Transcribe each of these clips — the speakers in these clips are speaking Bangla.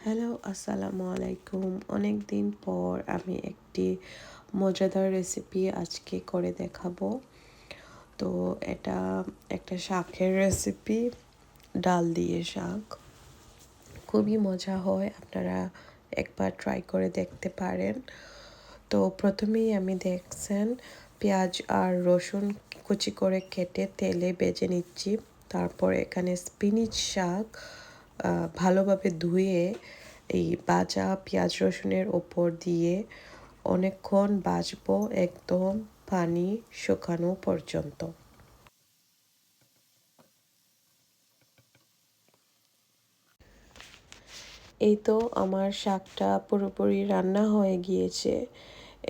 হ্যালো, আসসালামু আলাইকুম। অনেক দিন পর আমি একটি মজাদার রেসিপি আজকে করে দেখাবো। তো এটা একটা শাকের রেসিপি, ডাল দিয়ে শাক। খুবই মজা হয়, আপনারা একবার ট্রাই করে দেখতে পারেন। তো প্রথমেই আমি দেখছেন পেঁয়াজ আর রসুন কুচি করে কেটে তেলে ভেজে নিচ্ছি। তারপর এখানে স্পিনিচ শাক ভালোভাবে ধুয়ে এই ভাজা পেঁয়াজ রসুনের ওপর দিয়ে অনেকক্ষণ ভাজবো, একদম পানি শুকানো পর্যন্ত। এই তো আমার শাকটা পুরোপুরি রান্না হয়ে গিয়েছে।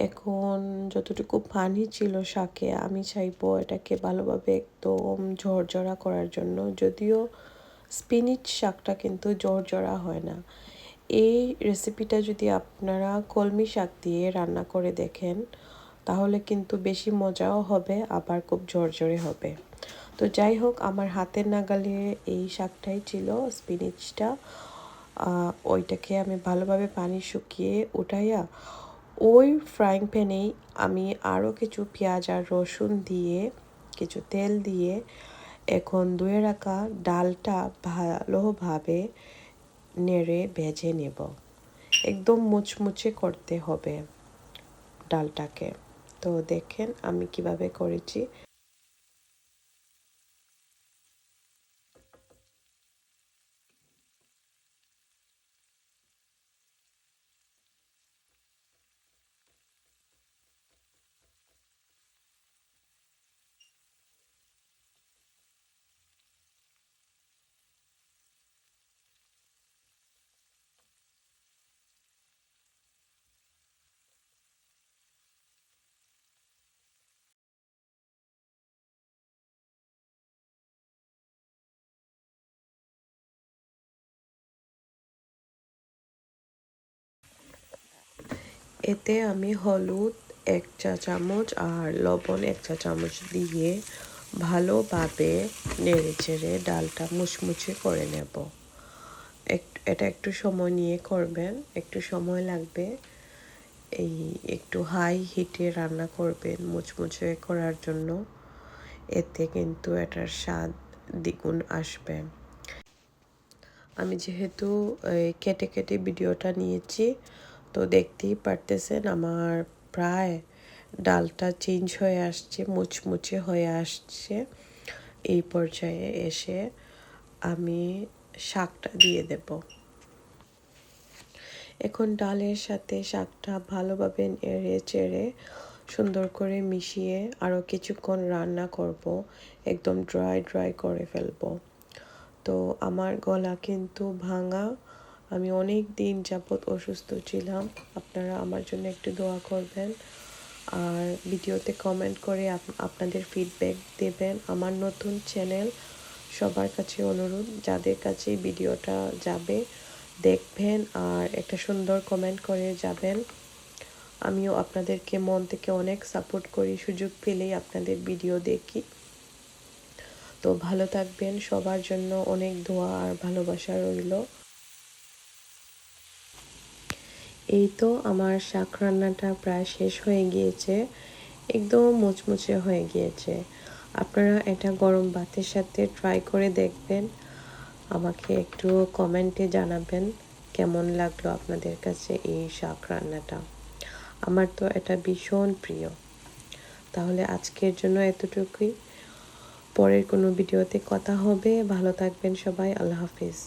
এখন যতটুকু পানি ছিল শাকে, আমি চাইবো এটাকে ভালোভাবে একদম ঝরঝরা করার জন্য। যদিও স্পিনিচ শাকটা কিন্তু ঝরঝরা হয় না। এই রেসিপিটা যদি আপনারা কলমি শাক দিয়ে রান্না করে দেখেন, তাহলে কিন্তু বেশি মজাও হবে, আবার খুব ঝরঝরে হবে। তো যাই হোক, আমার হাতের নাগালে এই শাকটাই ছিল, স্পিনিচটা। ওইটাকে আমি ভালোভাবে পানি শুকিয়ে উঠাইয়া ওই ফ্রাইং প্যানেই আমি আরও কিছু পেঁয়াজ আর রসুন দিয়ে, কিছু তেল দিয়ে এখন ধুয়ে রাখা ডালটা ভালোভাবে নেড়ে ভেজে নেব। একদম মুচমুচে করতে হবে ডালটাকে। তো দেখেন আমি কিভাবে করেছি। এতে আমি হলুদ 1 চা চামচ আর লবণ 1 চা চামচ দিয়ে ভালোভাবে নেড়েচেড়ে ডালটা মুচমুচে করে নেব। এটা একটু সময় নিয়ে করবেন, একটু সময় লাগবে। এই একটু হাই হিটে রান্না করবেন মুচমুচে করার জন্য, এতে কিন্তু এটার স্বাদ দ্বিগুণ আসবে। আমি যেহেতু কেটে কেটে ভিডিওটা নিয়েছি, তো দেখতেই পারতেছেন আমার প্রায় ডালটা চেঞ্জ হয়ে আসছে, মুচমুচে হয়ে আসছে। এই পর্যায়ে এসে আমি শাকটা দিয়ে দেব। এখন ডালের সাথে শাকটা ভালোভাবে নেড়ে চেড়ে সুন্দর করে মিশিয়ে আরও কিছুক্ষণ রান্না করব, একদম ড্রাই ড্রাই করে ফেলবো। তো আমার গলা কিন্তু ভাঙা, আমি অনেক দিন যাবৎ অসুস্থ ছিলাম। আপনারা আমার জন্য একটু দোয়া করবেন আর ভিডিওতে কমেন্ট করে আপনাদের ফিডব্যাক দেবেন। আমার নতুন চ্যানেল, সবার কাছে অনুরোধ, যাদের কাছে ভিডিওটা যাবে দেখবেন আর একটা সুন্দর কমেন্ট করে যাবেন। আমিও আপনাদেরকে মন থেকে অনেক সাপোর্ট করি, সুযোগ পেলেই আপনাদের ভিডিও দেখি। তো ভালো থাকবেন, সবার জন্য অনেক দোয়া আর ভালোবাসা রইল। এই তো আমার শাক রান্নাটা প্রায় শেষ হয়ে গিয়েছে, একদম মুচমুচে হয়ে গিয়েছে। আপনারা এটা গরম ভাতের সাথে ট্রাই করে দেখবেন, আমাকে একটু কমেন্টে জানাবেন কেমন লাগলো আপনাদের কাছে এই শাক রান্নাটা। আমার তো এটা ভীষণ প্রিয়। তাহলে আজকের জন্য এতটুকুই, পরের কোনো ভিডিওতে কথা হবে। ভালো থাকবেন সবাই, আল্লাহ হাফিজ।